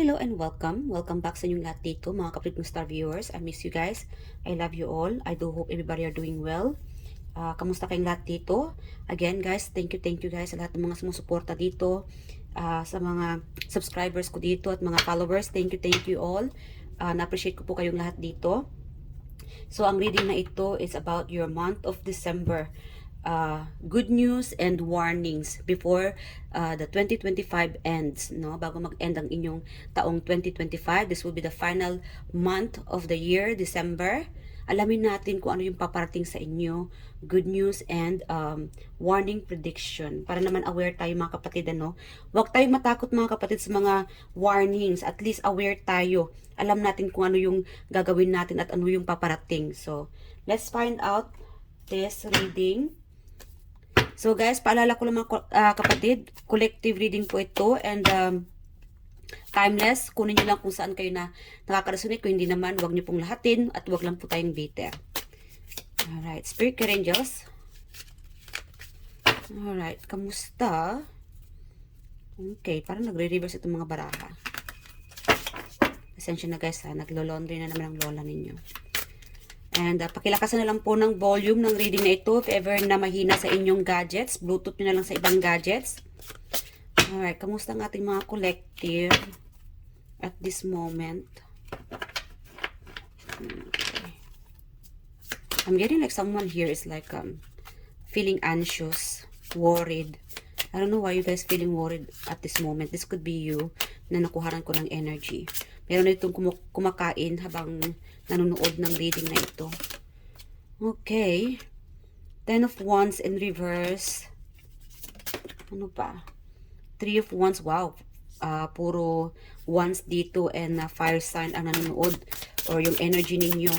Hello and welcome. Welcome back sa inyong lahat dito, mga kapatid kong star viewers. I miss you guys. I love you all. I do hope everybody are doing well. Kamusta kayong lahat dito? Again guys, thank you guys sa lahat ng mga sumusuporta dito. Sa mga subscribers ko dito at mga followers, thank you all. Na-appreciate ko po kayong lahat dito. So, ang reading na ito is about your month of December. Good news and warnings before the 2025 ends, no? Bago mag-end ang inyong taong 2025, this will be the final month of the year, December. Alamin natin kung ano yung paparating sa inyo, good news and warning prediction. Para naman aware tayo mga kapatid, ano? Huwag tayong matakot mga kapatid sa mga warnings. At least aware tayo. Alam natin kung ano yung gagawin natin at ano yung paparating. So, let's find out this reading. So guys, paalala ko lang mga kapatid, collective reading po ito and timeless. Kunin nyo lang kung saan kayo na nakaka-resonate. Kung hindi naman, huwag nyo pong lahatin at huwag lang po tayong bitter. Alright, Spirit Guide Angels. Alright, kamusta? Okay, parang nagre-reverse itong mga baraha. Pasensya na guys ha, naglo-laundry na naman ang lola ninyo. And pakilakasan na lang po ng volume ng reading na ito if ever na mahina sa inyong gadgets. Bluetooth nyo na lang sa ibang gadgets. Alright, kamusta ang ating mga collective at this moment? Okay. I'm getting like someone here is like feeling anxious, worried. I don't know why you guys feeling worried at this moment. This could be you na nakuhanan ko ng energy. Meron na itong kumakain habang nanonood ng reading na ito. Okay. 10 of Wands in reverse. Ano pa? 3 of Wands. Wow. Puro Wands dito and fire sign ang nanonood or yung energy ninyo.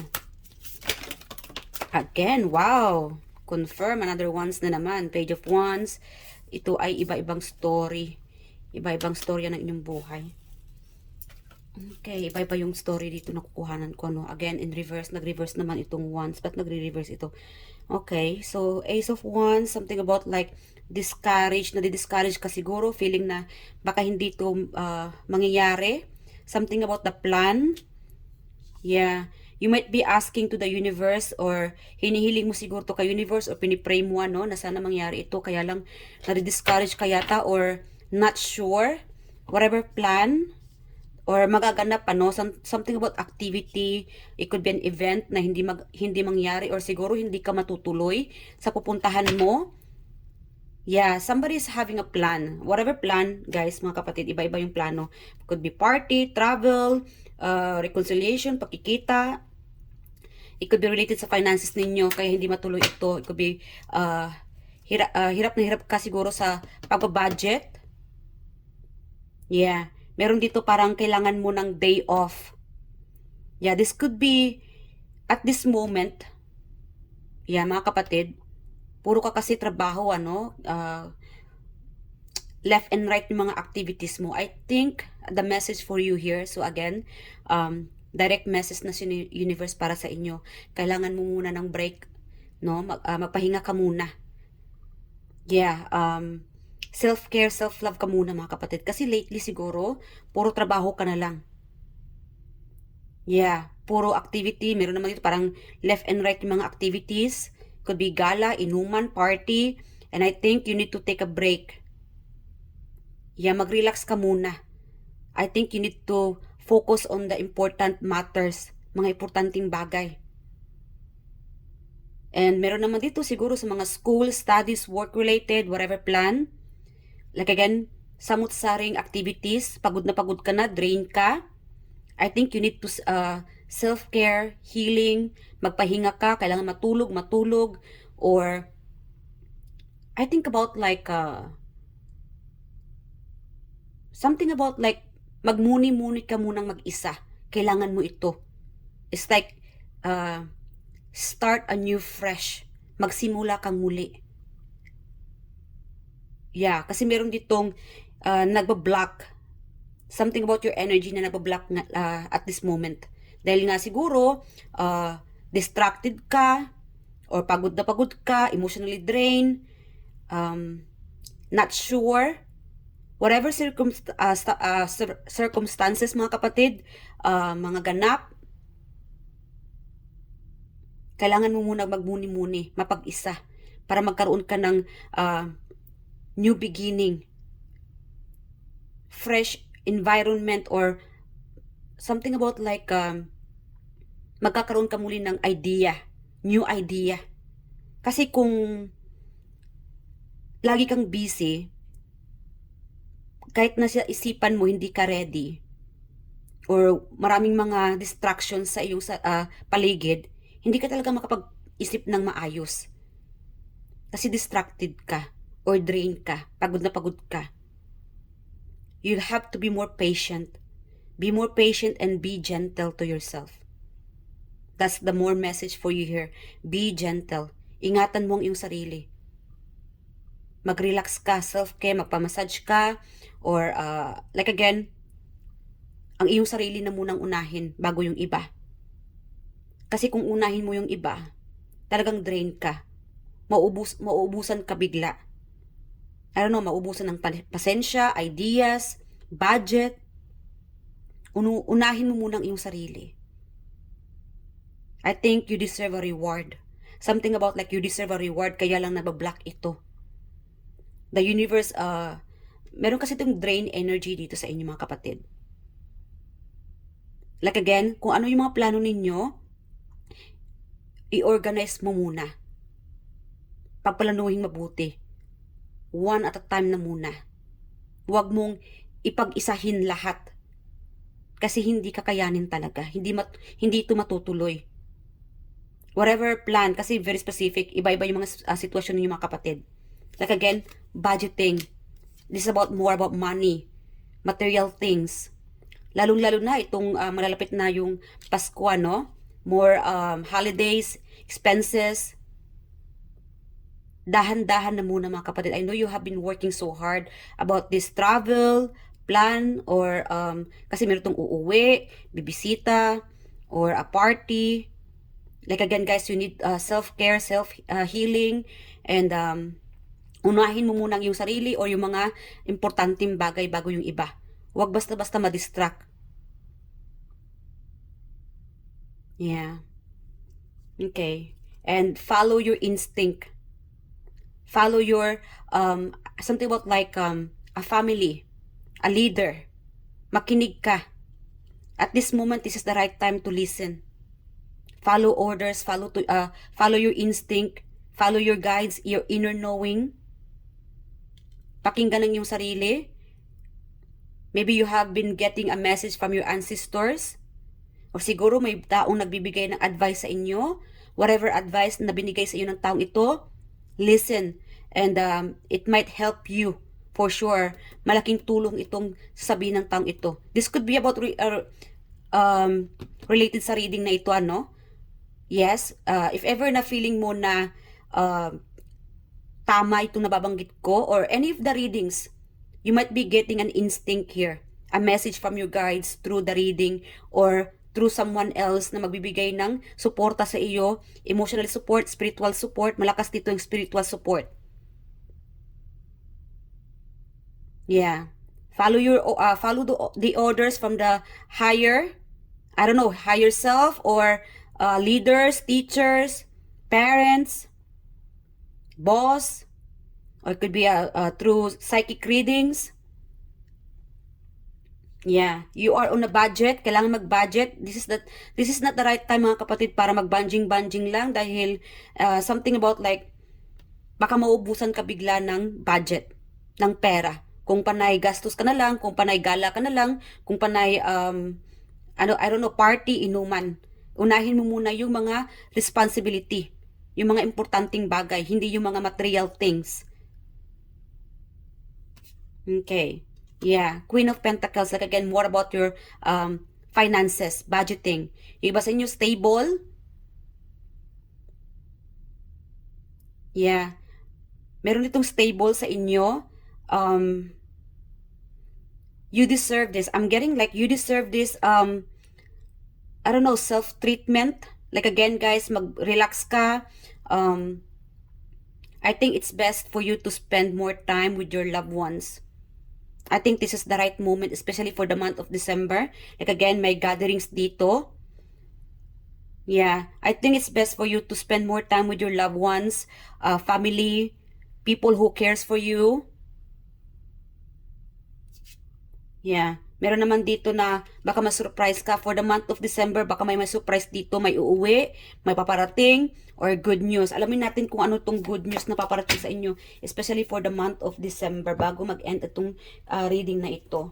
Again, wow. Confirm, another Wands na naman. Page of Wands. Ito ay iba-ibang story. Iba-ibang story ng inyong buhay. Okay, iba-iba yung story dito na kukuhanan ko, no? Again, in reverse, nag-reverse naman itong Wands. Ba't nagre-reverse ito? Okay, so Ace of Wands, something about like discouraged, nadi-discourage ka siguro, feeling na baka hindi ito mangyayari. Something about the plan. Yeah, you might be asking to the universe or hinihiling mo siguro to kay universe or pinipray mo, no? Na sana mangyari ito, kaya lang nadi-discourage ka yata or not sure. Whatever plan or magaganap no, something about activity, it could be an event na hindi mangyari or siguro hindi ka matutuloy sa pupuntahan mo. Yeah, somebody is having a plan. Whatever plan, guys, mga kapatid, iba-iba yung plano. It could be party, travel, reconciliation, pakikita. It could be related sa finances ninyo kaya hindi matuloy ito. It could be hirap na hirap ka siguro sa pag-budget. Yeah. Meron dito parang kailangan mo ng day off. Yeah, this could be at this moment. Yeah, mga kapatid, puro ka kasi trabaho, ano, left and right yung mga activities mo. I think the message for you here, so again, direct message na si universe para sa inyo. Kailangan mo muna ng break, no? Magpahinga ka muna. Yeah, self-care, self-love ka muna mga kapatid. Kasi lately siguro, puro trabaho ka na lang. Yeah, puro activity. Meron naman dito parang left and right yung mga activities. Could be gala, inuman, party. And I think you need to take a break. Yeah, mag-relax ka muna. I think you need to focus on the important matters. Mga importanteng bagay. And meron naman dito siguro sa mga school, studies, work-related, whatever plan. Like again, samut-saring activities, pagod na pagod ka na, drain ka. I think you need to self-care, healing, magpahinga ka, kailangan matulog, or I think about like something about like magmuni-muni ka munang mag-isa. Kailangan mo ito. It's like start a new fresh. Magsimula kang muli. Yeah, kasi meron ditong nagbablock. Something about your energy na nagbablock at this moment. Dahil nga siguro, distracted ka, or pagod na pagod ka, emotionally drained, not sure, whatever circumstances mga kapatid, mga ganap, kailangan mo muna magmuni-muni, mapag-isa, para magkaroon ka ng new beginning, fresh environment, or something about like magkakaroon ka muli ng idea, new idea. Kasi kung lagi kang busy, kahit na sa isipan mo hindi ka ready, or maraming mga distractions sa iyong paligid, hindi ka talaga makapag-isip ng maayos. Kasi distracted ka, or drained ka, pagod na pagod ka. You'll have to be more patient. Be more patient and be gentle to yourself. That's the more message for you here. Be gentle. Ingatan mo ang iyong sarili. Mag-relax ka, self-care, magpamassage ka, or like again, ang iyong sarili na munang unahin bago yung iba. Kasi kung unahin mo yung iba, talagang drain ka. Mauubusan ka bigla. I don't know, mauubusan ng pasensya, ideas, budget. Unahin mo munang iyong sarili. I think you deserve a reward. Something about like you deserve a reward, kaya lang nabablock ito. The universe, meron kasi itong drain energy dito sa inyo mga kapatid. Like again, kung ano yung mga plano ninyo, i-organize mo muna. Pagplanuhin mabuti. One at a time na muna. Huwag mong ipag-isahin lahat. Kasi hindi kakayanin talaga. Hindi ito matutuloy. Whatever plan, kasi very specific, iba-iba yung mga sitwasyon ng mga kapatid. Like again, budgeting. This is more about money, material things. Lalong-lalo na itong malalapit na yung Pasko, no? More holidays, expenses. Dahan-dahan na muna mga kapatid. I know you have been working so hard about this travel plan, or kasi meron itong uuwi, bibisita, or a party. Like again guys, you need self-care, self-healing, and unahin mo muna yung sarili or yung mga importanteng bagay bago yung iba. Huwag basta-basta ma-distract. Yeah. Okay. And follow your instinct. Follow your, something about like a family, a leader. Makinig ka. At this moment, this is the right time to listen. Follow orders, follow your instinct, follow your guides, your inner knowing. Pakinggan ang iyong sarili. Maybe you have been getting a message from your ancestors. O siguro may taong nagbibigay ng advice sa inyo. Whatever advice na binigay sa iyo ng taong ito, listen. And it might help you. For sure, malaking tulong itong sasabihin ng taong ito. This could be about related sa reading na ito, ano? Yes, if ever na feeling mo na tama itong nababanggit ko, or any of the readings, you might be getting an instinct here, a message from your guides through the reading, or through someone else na magbibigay ng suporta sa iyo, emotional support, spiritual support. Malakas dito yung spiritual support. Yeah. Follow the orders from the higher, I don't know, higher self, or leaders, teachers, parents, boss, or it could be through psychic readings. Yeah, you are on a budget. Kailangan mag-budget. This is not the right time mga kapatid para mag-banjing lang, dahil something about like baka maubusan ka bigla ng budget, ng pera. Kung panay gastos ka na lang, kung panay gala ka na lang, kung panay I don't know, party, inuman. Unahin mo muna yung mga responsibility, yung mga importanteng bagay, hindi yung mga material things. Okay. Yeah, Queen of Pentacles, like again, more about your finances, budgeting. Yung iba sa inyo, stable. Yeah. Meron itong stable sa inyo. You deserve this. I'm getting like you deserve this, I don't know, self-treatment. Like again, guys, mag-relax ka. I think it's best for you to spend more time with your loved ones. I think this is the right moment, especially for the month of December. Like again, may gatherings dito. Yeah, I think it's best for you to spend more time with your loved ones, family, people who cares for you. Yeah. Meron naman dito na baka ma-surprise ka for the month of December, baka may surprise dito, may uuwi, may paparating, or good news. Alamin natin kung ano tong good news na paparating sa inyo, especially for the month of December, bago mag-end itong reading na ito.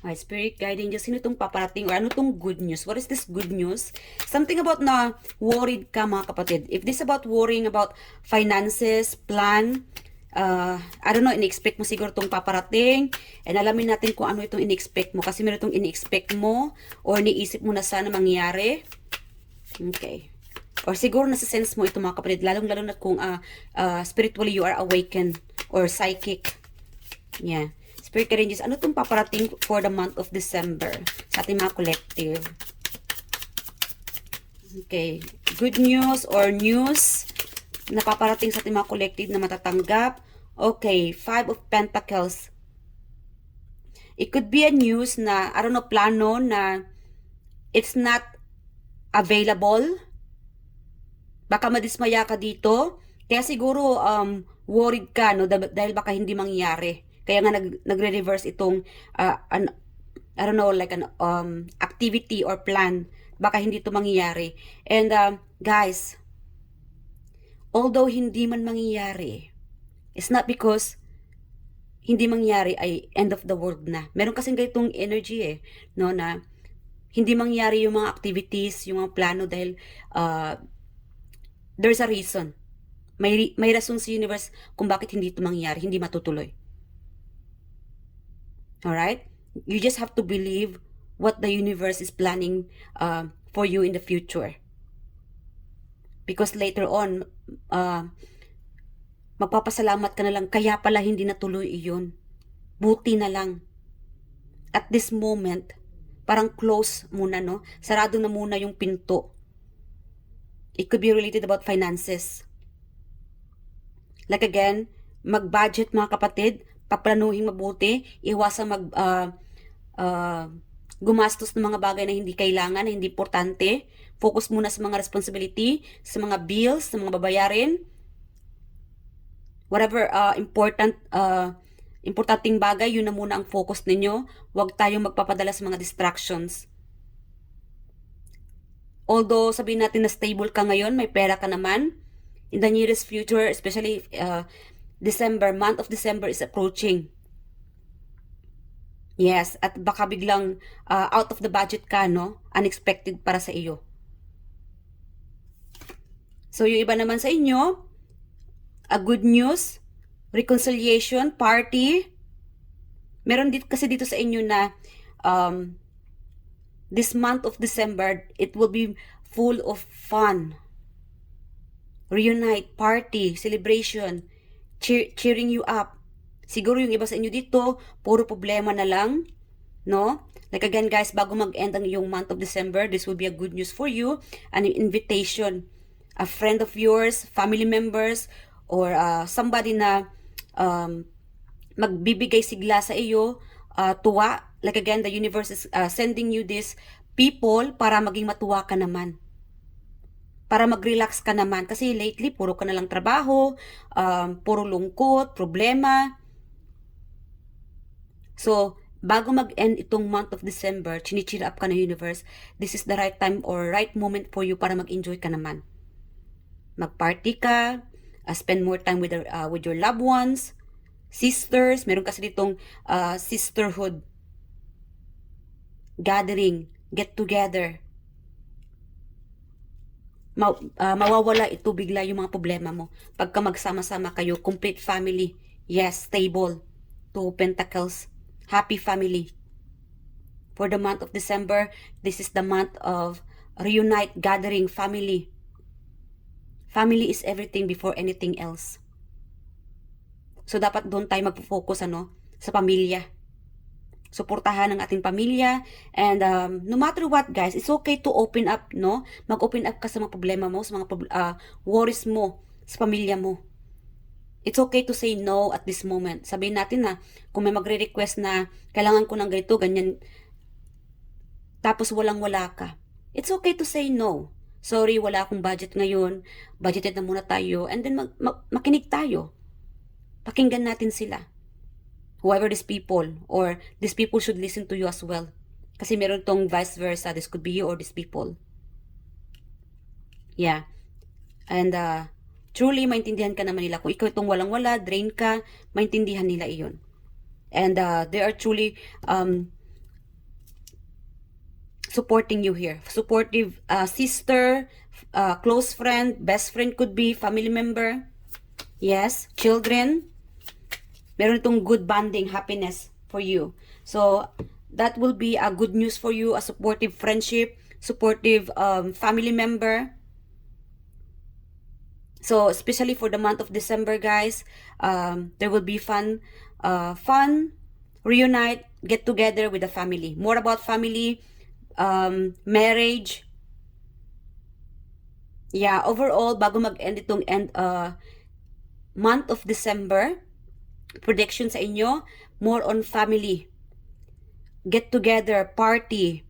Ay, spirit guiding, just sino itong paparating or ano itong good news? What is this good news? Something about na worried ka mga kapatid. If this about worrying about finances, plan, I don't know, in-expect mo siguro itong paparating, and alamin natin kung ano itong in-expect mo, kasi meron itong in-expect mo, or niisip mo na sana mangyari. Okay. Or siguro nasa sense mo ito mga kapatid, lalong-lalo na kung spiritually you are awakened, or psychic. Yeah. Spirit guiding, ano itong paparating for the month of December sa ating mga collective? Okay. Good news or news na paparating sa ating mga collective na matatanggap. Okay. 5 of Pentacles. It could be a news na, I don't know, plano na it's not available. Baka madismaya ka dito. Kaya siguro worried ka, no, dahil baka hindi mangyari. Kaya nga nagre-reverse itong I don't know, like an activity or plan. Baka hindi ito mangyayari. And guys, although hindi man mangyayari, it's not because hindi mangyayari ay end of the world na. Meron kasing ganitong energy no, na hindi mangyayari yung mga activities, yung mga plano dahil there's a reason. May rason sa universe kung bakit hindi ito mangyayari, hindi matutuloy. Alright? You just have to believe what the universe is planning for you in the future. Because later on, magpapasalamat ka na lang, kaya pala hindi natuloy iyon. Buti na lang. At this moment, parang close muna, no? Sarado na muna yung pinto. It could be related about finances. Like again, mag-budget mga kapatid, paplanuhin mabuti, iwasan gumastos ng mga bagay na hindi kailangan, na hindi importante. Focus muna sa mga responsibility, sa mga bills, sa mga babayarin. Whatever importanting bagay, yun na muna ang focus ninyo. Huwag tayong magpapadala sa mga distractions. Although sabihin natin na stable ka ngayon, may pera ka naman, in the nearest future, especially December, month of December is approaching. Yes, at baka biglang out of the budget ka, no? Unexpected para sa iyo. So, yung iba naman sa inyo, a good news, reconciliation, party. Meron kasi dito sa inyo na this month of December, it will be full of fun. Reunite, party, celebration, cheering you up. Siguro yung iba sa inyo dito, puro problema na lang, no? Like again guys, bago mag-end ang yung month of December, this will be a good news for you, an invitation, a friend of yours, family members, or somebody na magbibigay sigla sa iyo, tuwa. Like again, the universe is sending you these people para maging matuwa ka naman. Para mag-relax ka naman. Kasi lately, puro ka na lang trabaho, puro lungkot, problema. So, bago mag-end itong month of December, chinicheer up ka ng universe, this is the right time or right moment for you para mag-enjoy ka naman. Mag-party ka, spend more time with your loved ones, sisters, meron kasi ditong sisterhood, gathering, get together. Mawawala ito bigla yung mga problema mo. Pagka magsama-sama kayo, complete family, yes, stable, 2 Pentacles, happy family. For the month of December, this is the month of reunite, gathering, family. Family is everything before anything else. So, dapat doon tayo mag-focus, sa pamilya. Suportahan ang ating pamilya. And no matter what, guys, it's okay to open up, no? Mag-open up ka sa mga problema mo, sa mga worries mo, sa pamilya mo. It's okay to say no at this moment. Sabihin natin na, kung may magre-request na kailangan ko ng ganito, ganyan, tapos walang-wala ka. It's okay to say no. Sorry, wala akong budget ngayon. Budgeted na muna tayo. And then makinig tayo. Pakinggan natin sila. Whoever these people, or these people should listen to you as well. Kasi meron tong vice versa. This could be you or these people. Yeah. And truly, maintindihan ka naman nila. Kung ikaw itong walang-wala, drain ka, maintindihan nila iyon. And they are truly supporting you here. Supportive sister, close friend, best friend could be, family member. Yes, children. Meron itong good bonding, happiness for you. So, that will be a good news for you, a supportive friendship, supportive family member. So, especially for the month of December, guys, there will be fun, reunite, get together with the family. More about family, marriage. Yeah, overall, bago mag-end itong month of December, prediction sa inyo, more on family. Get together, party.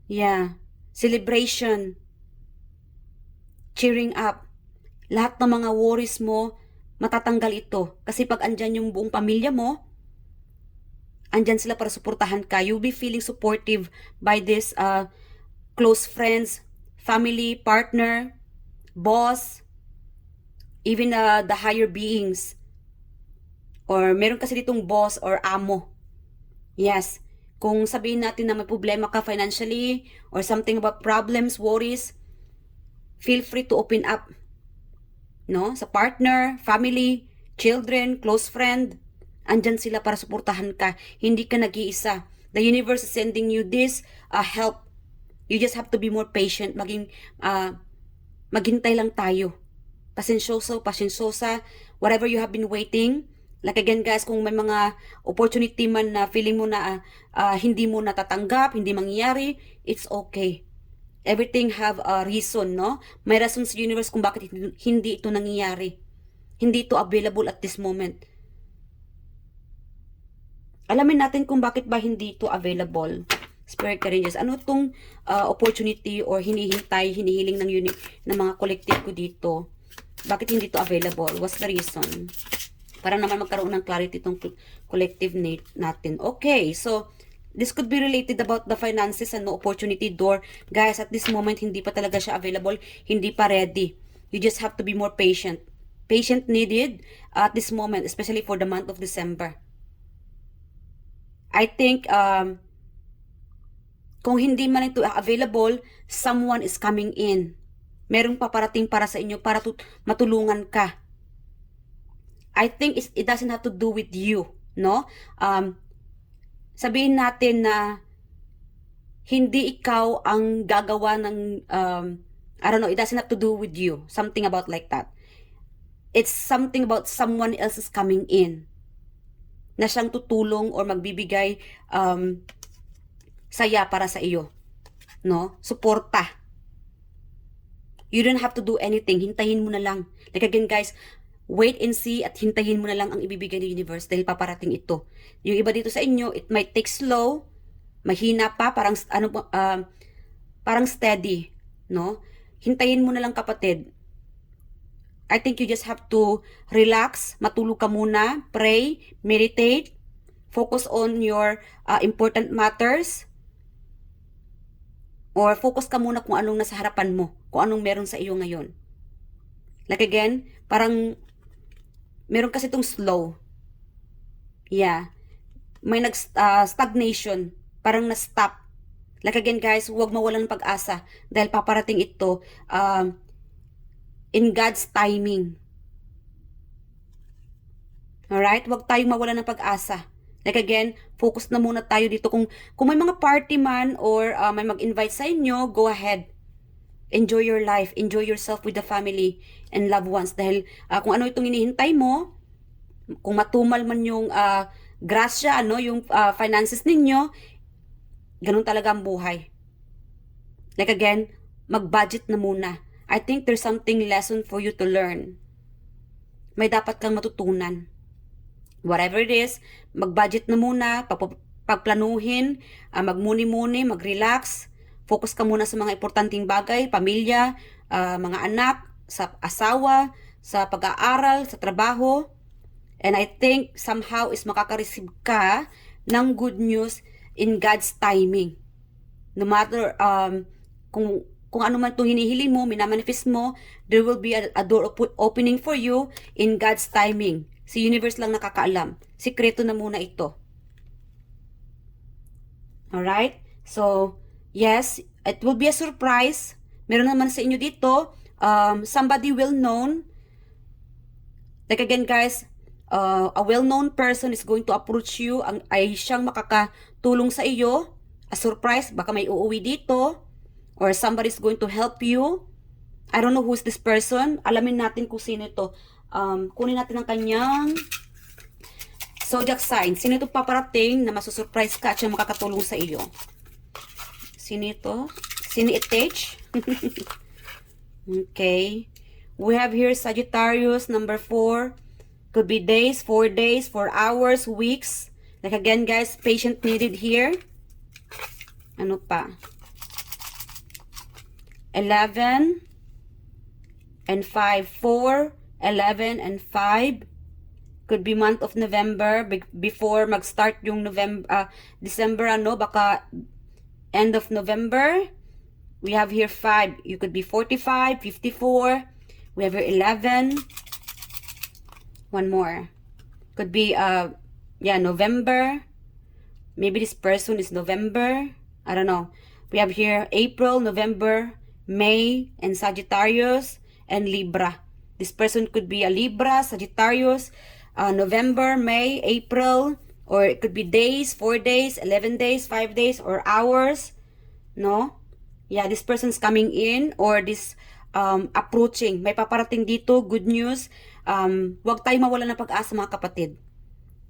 Yeah, celebration. Cheering up. Lahat ng mga worries mo, matatanggal ito. Kasi pag andyan yung buong pamilya mo, andyan sila para suportahan ka. You'll be feeling supportive by this close friends, family, partner, boss, even the higher beings. Or meron kasi ditong boss or amo. Yes. Kung sabihin natin na may problema ka financially or something about problems, worries, feel free to open up. No? Sa partner, family, children, close friend, andyan sila para suportahan ka. Hindi ka nag-iisa. The universe is sending you this help. You just have to be more patient. Maghintay lang tayo. Pasensyosa, whatever you have been waiting. Like again guys, kung may mga opportunity man na feeling mo na hindi mo natatanggap, hindi mangyayari, it's okay. Everything have a reason, no? May rason sa universe kung bakit hindi ito nangyayari. Hindi ito available at this moment. Alamin natin kung bakit ba hindi ito available. Spirit Rangers, ano itong opportunity or hinihiling ng mga collective ko dito? Bakit hindi ito available? What's the reason? Para naman magkaroon ng clarity itong collective natin. Okay, so this could be related about the finances and no opportunity door. Guys, at this moment, hindi pa talaga siya available. Hindi pa ready. You just have to be more patient. Patient needed at this moment, especially for the month of December. I think, kung hindi man ito available, someone is coming in. Merong paparating para sa inyo para matulungan ka. I think it doesn't have to do with you, no? Sabihin natin na hindi ikaw ang gagawa ng, I don't know, it doesn't have to do with you. Something about like that. It's something about someone else is coming in na siyang tutulong or magbibigay saya para sa iyo. No? Suporta. You don't have to do anything. Hintayin mo na lang. Like again guys, wait and see at hintayin mo na lang ang ibibigay ng universe dahil paparating ito. Yung iba dito sa inyo, it might take slow, mahina pa, parang parang steady, no? Hintayin mo na lang kapatid. I think you just have to relax, matulog ka muna, pray, meditate, focus on your important matters, or focus ka muna kung anong nasa harapan mo, kung anong meron sa iyo ngayon. Like again, parang meron kasi itong slow. Yeah. May stagnation. Parang na-stop. Like again guys, huwag mawalan ng pag-asa. Dahil paparating ito in God's timing. Alright? Huwag tayong mawalan ng pag-asa. Like again, focus na muna tayo dito. Kung may mga party man or may mag-invite sa inyo, go ahead. Enjoy your life. Enjoy yourself with the family and loved ones. Dahil kung ano itong hinihintay mo, kung matumal man yung grasya, yung finances ninyo, ganun talaga ang buhay. Like again, mag-budget na muna. I think there's something lesson for you to learn. may dapat kang matutunan. Whatever it is, mag-budget na muna, pagplanuhin, magmuni-muni, mag-relax, focus ka muna sa mga importanteng bagay, pamilya, mga anak, sa asawa, sa pag-aaral, sa trabaho. And I think somehow is makaka-receive ka ng good news in God's timing. No matter kung ano man itong hinihiling mo, minamanifest mo, there will be a door opening for you in God's timing. Si universe lang nakakaalam. Sikreto na muna ito. Alright? So, yes, it will be a surprise. Meron naman sa inyo dito, somebody well-known. Like again guys, a well-known person is going to approach you, ay siyang makakatulong sa iyo, a surprise, baka may uuwi dito, or somebody is going to help you. I don't know who's this person. Alamin natin kung sino ito. Kunin natin ang kanyang zodiac sign. Sino ito paparating na masusurprise ka at siyang makakatulong sa iyo? Sino ito? Sino itech? Okay. We have here Sagittarius, number 4. Could be days, 4 days, 4 hours, weeks. Like again, guys, patient needed here. Ano pa? 11 and 5. 4, 11 and 5. Could be month of November before mag-start yung December, baka end of November. We have here 5. You could be 45, 54. We have here 11. One more. Could be, November. Maybe this person is November. I don't know. We have here April, November, May, and Sagittarius, and Libra. This person could be a Libra, Sagittarius, November, May, April, or it could be days, 4 days, 11 days, 5 days, or hours. No? Yeah, this person's coming in, or this approaching. May paparating dito, good news. Huwag tayo mawala ng pag-asa mga kapatid.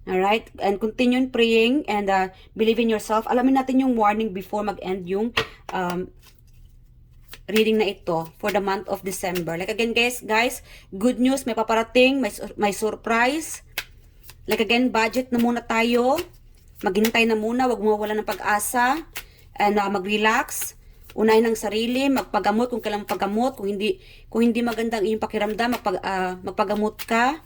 Alright? And continue praying and believe in yourself. Alamin natin yung warning before mag-end yung reading na ito for the month of December. Like again guys, good news, may paparating, may surprise. Like again, budget na muna tayo. Maghintay na muna, huwag mawala ng pag-asa. And mag-relax. Unahin ang sarili, magpagamot kung kailangan magpagamot, kung hindi magandang iyong pakiramdam, magpagamot ka.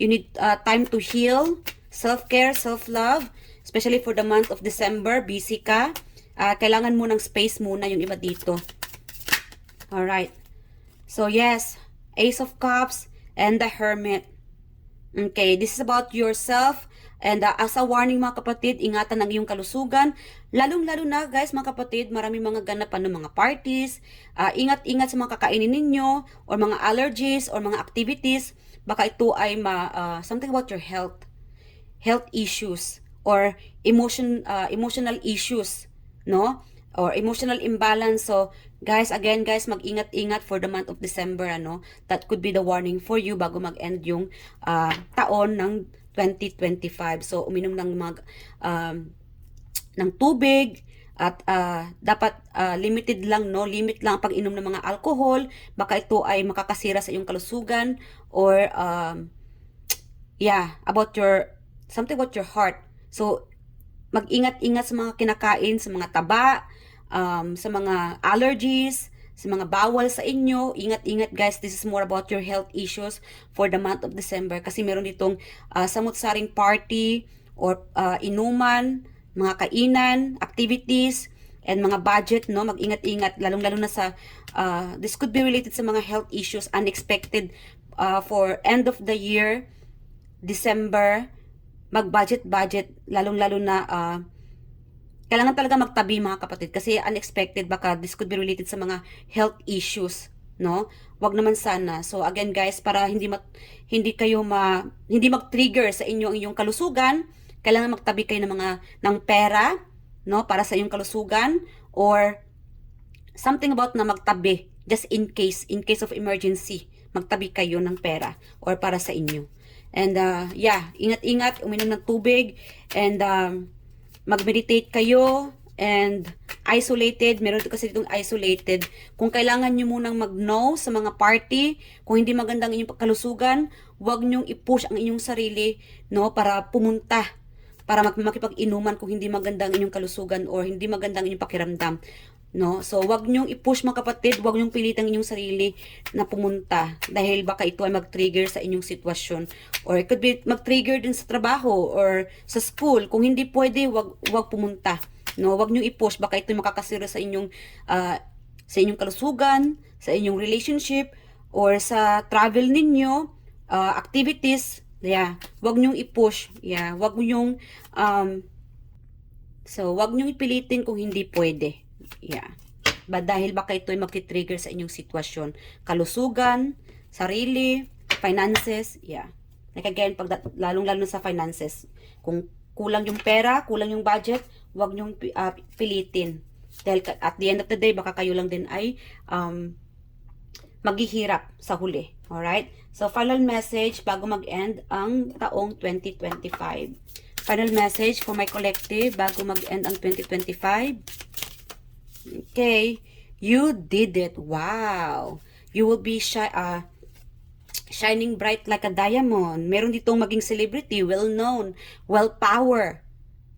You need time to heal, self-care, self-love, especially for the month of December, busy ka. Kailangan mo ng space muna yung iba dito. Alright. So yes, Ace of Cups and the Hermit. Okay, this is about yourself. And as a warning mga kapatid, ingatan ang iyong kalusugan. Lalong-lalo na guys mga kapatid, maraming mga ganapan ng mga parties. Ingat-ingat sa mga kakainin ninyo or mga allergies or mga activities. Baka ito ay something about your health issues or emotional issues, no? Or emotional imbalance. So guys, again guys, mag-ingat-ingat for the month of December, That could be the warning for you bago mag-end yung taon ng 2025. So uminom ng ng tubig at dapat limited lang, limit lang ang pag-inom ng mga alcohol. Baka ito ay makakasira sa iyong kalusugan or something about your heart. So mag-ingat-ingat sa mga kinakain, sa mga taba, sa mga allergies, sa mga bawal sa inyo. Ingat-ingat guys, this is more about your health issues for the month of December. Kasi meron ditong samut-saring party or inuman, mga kainan, activities, and mga budget, Mag-ingat-ingat, lalong-lalo na sa, this could be related sa mga health issues, unexpected for end of the year, December, mag-budget, lalong-lalo na, kailangan talaga magtabi mga kapatid kasi unexpected, baka this could be related sa mga health issues, Wag naman sana. So again guys, para hindi mag-trigger sa inyo ang iyong kalusugan, kailangan magtabi kayo ng pera, para sa iyong kalusugan, or something about na magtabi just in case of emergency, magtabi kayo ng pera or para sa inyo. And ingat-ingat, uminom ng tubig, and mag-meditate kayo, and isolated, meron kasi ditong isolated. Kung kailangan nyo munang mag-no sa mga party, kung hindi magandang inyong kalusugan, huwag nyong i-push ang inyong sarili, no, para pumunta, para makipag-inuman kung hindi maganda ang inyong kalusugan or hindi maganda ang inyong pakiramdam. No? So, wag nyong i-push mga kapatid, wag nyong pilitan inyong sarili na pumunta dahil baka ito ay mag-trigger sa inyong sitwasyon. Or it could be mag-trigger din sa trabaho or sa school. Kung hindi pwede, wag pumunta. No, wag nyong i-push, baka ito ay makakasira sa inyong kalusugan, sa inyong relationship, or sa travel ninyo, activities. Yeah, wag nyong i-push. Yeah, wag nyong wag nyong ipilitin kung hindi pwede. Yeah. Dahil baka ito ay magti-trigger sa inyong sitwasyon. Kalusugan, sarili, finances, yeah. Like again, lalong-lalo sa finances. Kung kulang yung pera, kulang yung budget, wag nyong pilitin. Dahil at the end of the day, baka kayo lang din ay maghihirap sa huli. Alright? So, final message bago mag-end ang taong 2025. Final message for my collective bago mag-end ang 2025. Okay, you did it. Wow. You will be shining bright like a diamond. Meron ditong maging celebrity, well-known, well-power.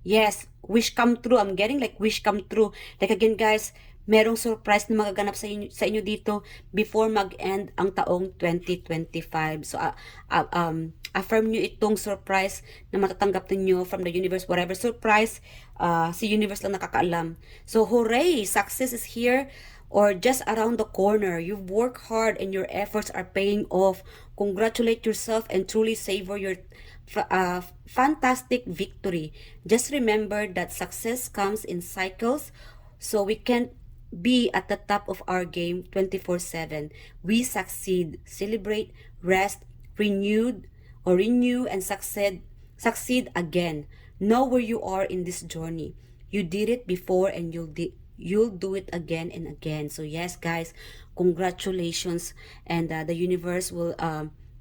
Yes, wish come true. I'm getting like wish come true. Like again guys, merong surprise na magaganap sa inyo dito before mag-end ang taong 2025. So, affirm nyo itong surprise na matatanggap ninyo from the universe. Whatever surprise, si universe lang nakakaalam. So, hooray! Success is here or just around the corner. You've worked hard and your efforts are paying off. Congratulate yourself and truly savor your fantastic victory. Just remember that success comes in cycles, so we can't be at the top of our game 24/7. We succeed, celebrate, rest, renew, and succeed again. Know where you are in this journey. You did it before and you'll do it again and again. So yes guys, congratulations, and the universe will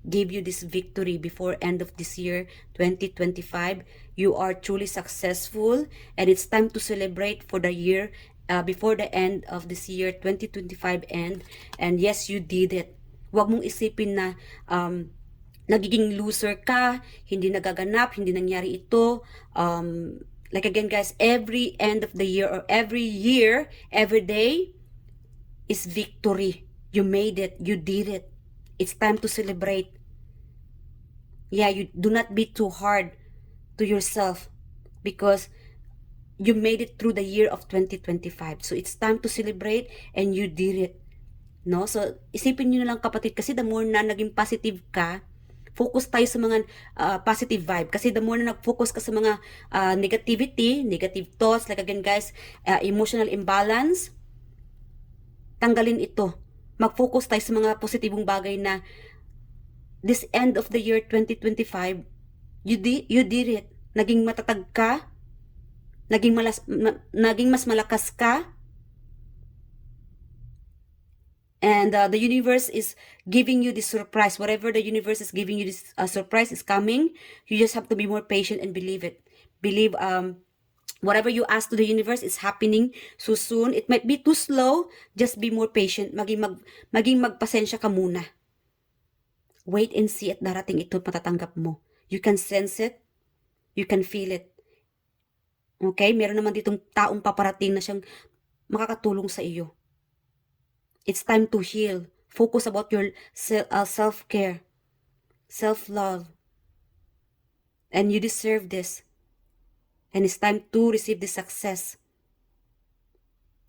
give you this victory before end of this year 2025. You are truly successful and it's time to celebrate for the year before the end of this year 2025 end. And yes, you did it. Huwag mong isipin na nagiging loser ka, hindi nagaganap, hindi nangyari ito. Like again guys, every end of the year or every year, every day is victory. You made it, you did it. It's time to celebrate. Yeah, you do not be too hard to yourself because you made it through the year of 2025. So it's time to celebrate and you did it. No? So isipin niyo na lang kapatid, kasi the more na naging positive ka, focus tayo sa mga positive vibe. Kasi the more na nag-focus ka sa mga negativity, negative thoughts, like again guys, emotional imbalance, tanggalin ito. Mag-focus tayo sa mga positibong bagay na this end of the year 2025, you did it. Naging matatag ka, naging mas malakas ka, and the universe is giving you this surprise. Whatever the universe is giving you, this surprise is coming. You just have to be more patient and believe it. Believe whatever you ask to the universe is happening so soon. It might be too slow. Just be more patient. Maging magpasensya ka muna. Wait and see at darating ito, matatanggap mo. You can sense it. You can feel it. Okay? Meron naman ditong taong paparating na siyang makakatulong sa iyo. It's time to heal. Focus about your self-care, self-love. And you deserve this. And it's time to receive this success.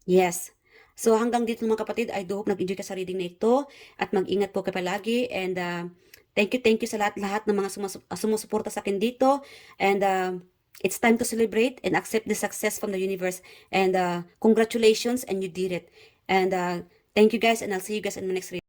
Yes. So hanggang dito mga kapatid, I do hope nag-enjoy ka sa reading na ito at mag-ingat po kayo palagi, and thank you sa lahat ng mga sumusuporta sa akin dito, and it's time to celebrate and accept the success from the universe, and congratulations, and you did it, and thank you guys, and I'll see you guys in the next reading.